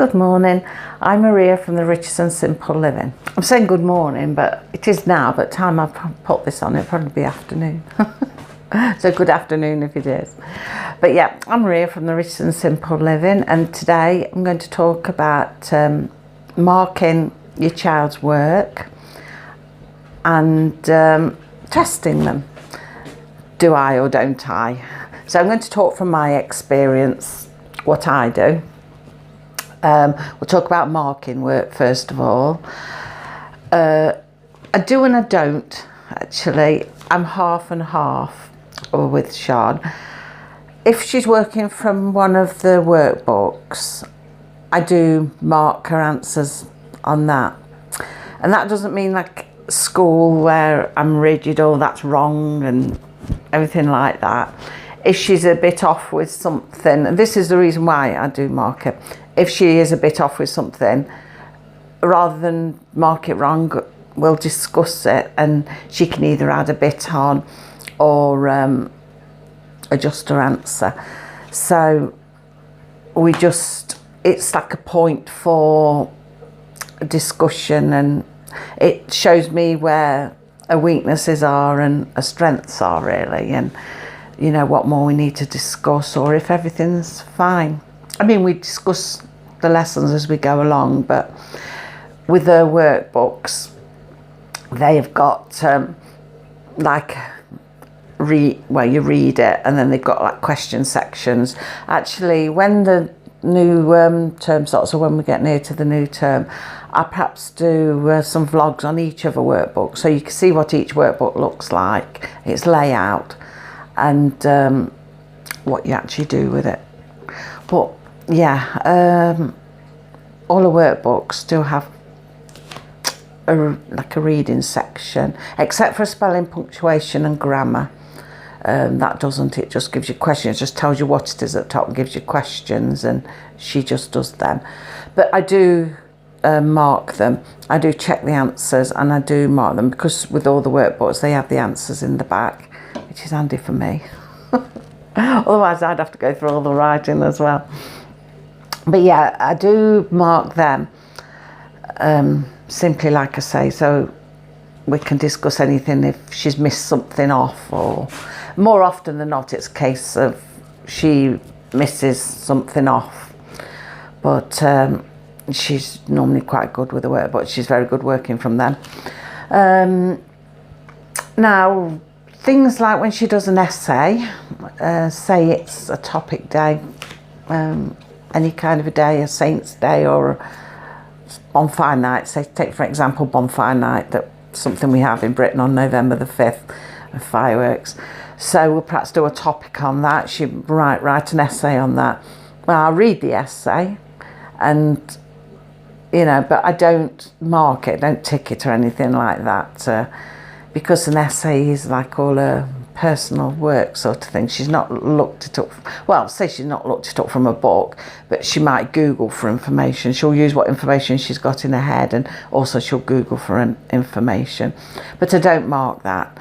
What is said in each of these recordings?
Good morning. I'm Maria from the Riches and Simple Living. I'm saying good morning, but it is now, but time I put this on, it'll probably be afternoon. So good afternoon if it is. But yeah, I'm Maria from the Riches and Simple Living, and today I'm going to talk about marking your child's work and testing them. Do I or don't I? So I'm going to talk from my experience, what I do. We'll talk about marking work first of all. I do and I don't, actually. I'm half and half with Sian. If she's working from one of the workbooks, I do mark her answers on that. And that doesn't mean like school where I'm rigid, oh that's wrong and everything like that. If she's a bit off with something, and this is the reason why I do mark it. If she is a bit off with something, rather than mark it wrong, we'll discuss it and she can either add a bit on or adjust her answer. So it's like a point for discussion, and it shows me where her weaknesses are and her strengths are really, and you know what more we need to discuss, or if everything's fine. I mean, we discuss the lessons as we go along, but with the workbooks, they've got where you read it, and then they've got like question sections. Actually, when the new term starts, or when we get near to the new term, I perhaps do some vlogs on each of the workbooks, so you can see what each workbook looks like, its layout, and what you actually do with it. But yeah, all the workbooks do have a reading section, except for spelling, punctuation and grammar. That doesn't, it just gives you questions, it just tells you what it is at the top and gives you questions, and she just does them. But I do mark them, I do check the answers, and I do mark them, because with all the workbooks they have the answers in the back, which is handy for me. Otherwise I'd have to go through all the writing as well. But yeah, I do mark them, simply like I say, so we can discuss anything if she's missed something off, or more often than not it's a case of she misses something off. But she's normally quite good with the work, but she's very good working from them. Now, things like when she does an essay, say it's a topic day, any kind of a day, a Saint's Day or a bonfire night, say take for example bonfire night, that's something we have in Britain on November the 5th, of fireworks. So we'll perhaps do a topic on that, she write an essay on that. Well, I'll read the essay, and you know, but I don't mark it, don't tick it or anything like that, because an essay is like all her personal work sort of thing. She's not looked it up, well, say she's not looked it up from a book, but she might Google for information. She'll use what information she's got in her head, and also she'll Google for information. But I don't mark that.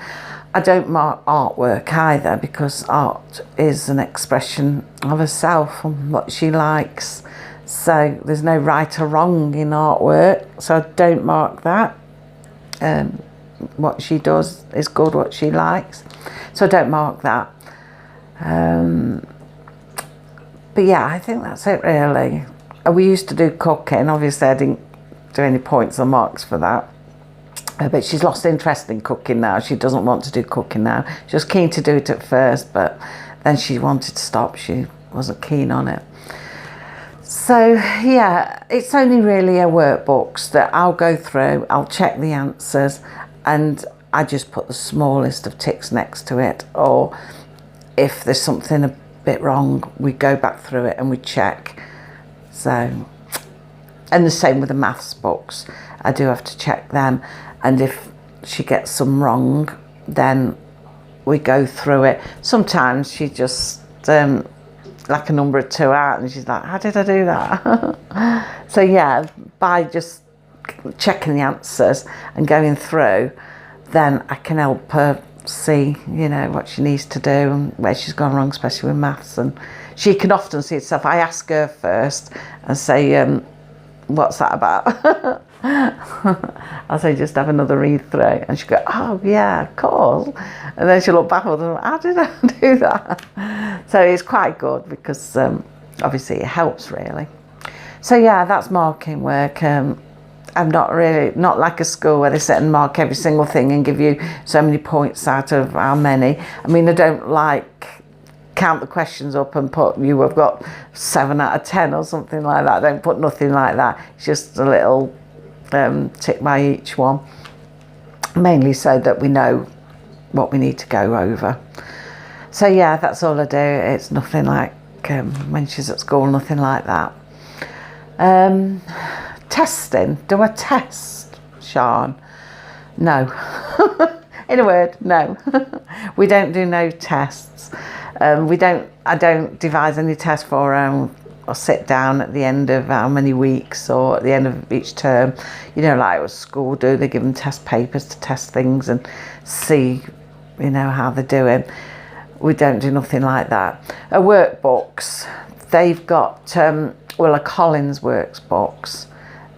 I don't mark artwork either, because art is an expression of herself and what she likes. So there's no right or wrong in artwork, so I don't mark that. What she does is good, what she likes, so I don't mark that. But yeah, I think that's it really. We used to do cooking, obviously I didn't do any points or marks for that, but she's lost interest in cooking now. She doesn't want to do cooking now. She was keen to do it at first, but then she wanted to stop, she wasn't keen on it. So yeah, it's only really her workbooks that I'll go through, I'll check the answers, and I just put the smallest of ticks next to it, or if there's something a bit wrong, we go back through it and we check. So, and the same with the maths books, I do have to check them, and if she gets some wrong, then we go through it. Sometimes she just like a number of 2 out, and she's like, how did I do that? So yeah, by just checking the answers and going through, then I can help her see, you know, what she needs to do and where she's gone wrong, especially with maths, and she can often see herself. I ask her first and say, what's that about? I'll say, just have another read through, and she'll go, oh yeah, of course, and then she'll look baffled and how did I do that? So it's quite good because obviously it helps really. So yeah, that's marking work. I'm not like a school where they sit and mark every single thing and give you so many points out of how many. I mean, I don't like count the questions up and put you have got 7 out of 10 or something like that. I don't put nothing like that. It's just a little tick by each one, mainly so that we know what we need to go over. So yeah, that's all I do. It's nothing like when she's at school, nothing like that. Testing. Do I test, Sian? No. In a word, no. We don't do no tests. I don't devise any tests for or sit down at the end of how many weeks or at the end of each term. You know, like what school do, they give them test papers to test things and see, you know, how they're doing. We don't do nothing like that. Workbooks, they've got, a Collins workbooks.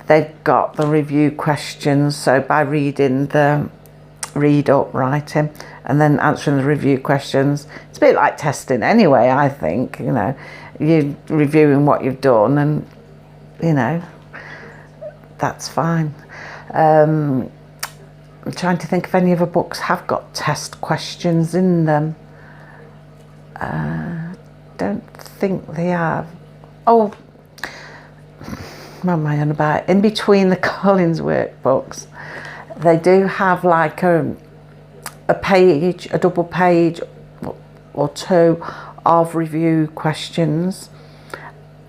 They've got the review questions, so by reading the read up writing and then answering the review questions, it's a bit like testing anyway, I think. You know, you're reviewing what you've done and, you know, that's fine. I'm trying to think if any of the books have got test questions in them. Don't think they have. Oh, what am I on about? In between the Collins workbooks, they do have like a page, a double page or two of review questions,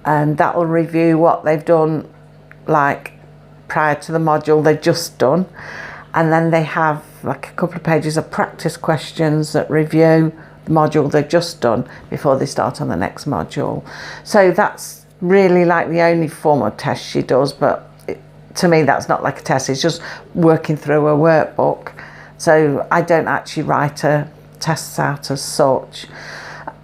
and that will review what they've done like prior to the module they've just done, and then they have like a couple of pages of practice questions that review the module they've just done before they start on the next module. So that's really like the only form of test she does, but to me that's not like a test, it's just working through a workbook. So I don't actually write her tests out as such.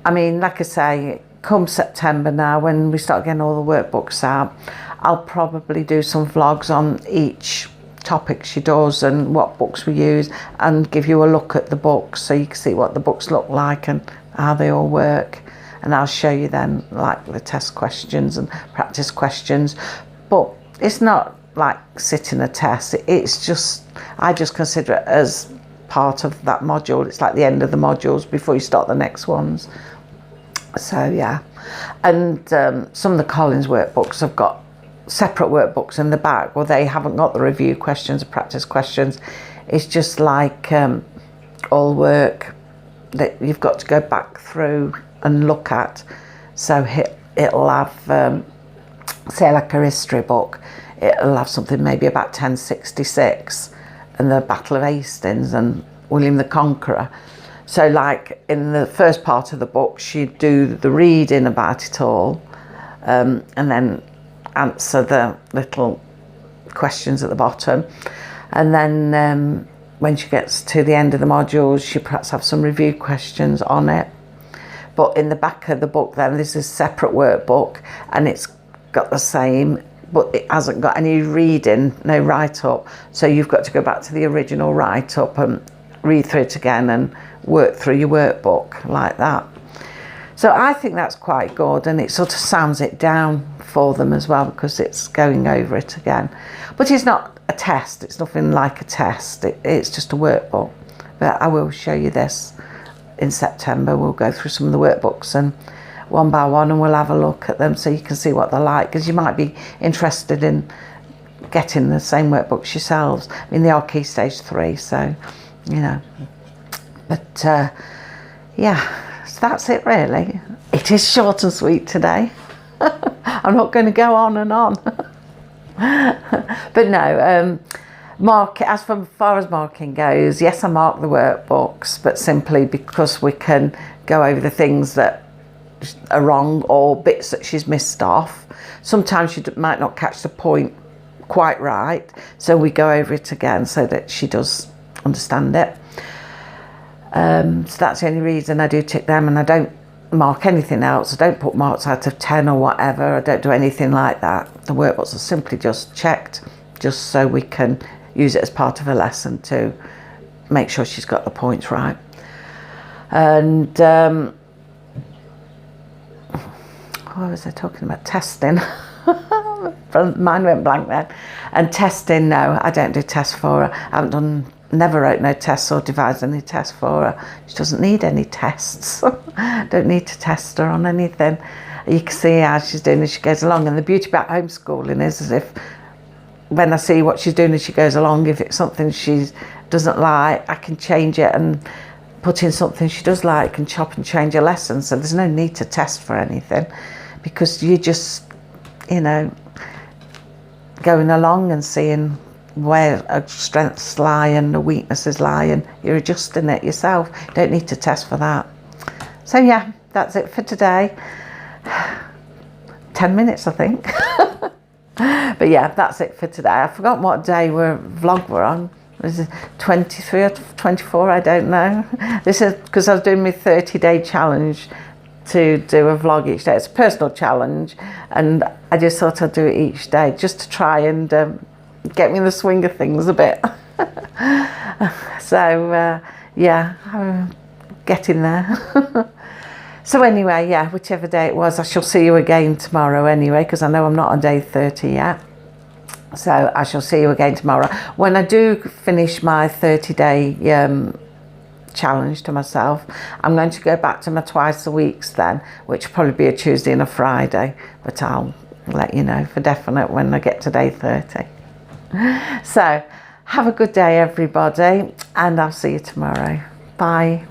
I mean, like I say, come September now, when we start getting all the workbooks out, I'll probably do some vlogs on each topic she does and what books we use, and give you a look at the books so you can see what the books look like and how they all work. And I'll show you then like the test questions and practice questions. But it's not like sitting a test, it's just, I just consider it as part of that module. It's like the end of the modules before you start the next ones. So yeah, and some of the Collins workbooks have got separate workbooks in the back where they haven't got the review questions or practice questions. It's just like all work that you've got to go back through and look at. So it'll have say like a history book, it'll have something maybe about 1066 and the Battle of Hastings and William the Conqueror. So like in the first part of the book she'd do the reading about it all, and then answer the little questions at the bottom, and then when she gets to the end of the module she perhaps have some review questions on it. But in the back of the book then there's a separate workbook and it's got the same, but it hasn't got any reading, no write-up, so you've got to go back to the original write-up and read through it again and work through your workbook like that. So I think that's quite good, and it sort of sounds it down for them as well because it's going over it again. But it's not a test, it's nothing like a test, it's just a workbook. But I will show you this in September. We'll go through some of the workbooks and one by one, and we'll have a look at them so you can see what they're like, because you might be interested in getting the same workbooks yourselves. I mean, they are Key Stage 3, so, you know. But, yeah, so that's it really. It is short and sweet today. I'm not going to go on and on. But no, as far as marking goes, yes, I mark the workbooks, but simply because we can go over the things that are wrong or bits that she's missed off. Sometimes she might not catch the point quite right, so we go over it again so that she does understand it. So that's the only reason I do tick them, and I don't mark anything else. I don't put marks out of 10 or whatever. I don't do anything like that. The workbooks are simply just checked, just so we can use it as part of a lesson to make sure she's got the points right. And what was I talking about? Testing. Mine went blank then. And testing, no, I don't do tests for her. I never wrote no tests or devised any tests for her. She doesn't need any tests. Don't need to test her on anything. You can see how she's doing as she goes along. And the beauty about homeschooling is as if when I see what she's doing as she goes along, if it's something she doesn't like, I can change it and put in something she does like and chop and change a lesson. So there's no need to test for anything, because you just, you know, going along and seeing where her strengths lie and the weaknesses lie, and you're adjusting it yourself. You don't need to test for that. So yeah, that's it for today. 10 minutes, I think. But yeah, that's it for today. I forgot what day vlog we're on. Was it 23 or 24? I don't know. This is because I was doing my 30-day challenge to do a vlog each day. It's a personal challenge, and I just thought I'd do it each day just to try and get me in the swing of things a bit. So yeah, I'm getting there. So anyway, yeah, whichever day it was, I shall see you again tomorrow anyway, because I know I'm not on day 30 yet. So I shall see you again tomorrow. When I do finish my 30-day challenge to myself, I'm going to go back to my twice a weeks then, which will probably be a Tuesday and a Friday, but I'll let you know for definite when I get to day 30. So have a good day, everybody, and I'll see you tomorrow. Bye.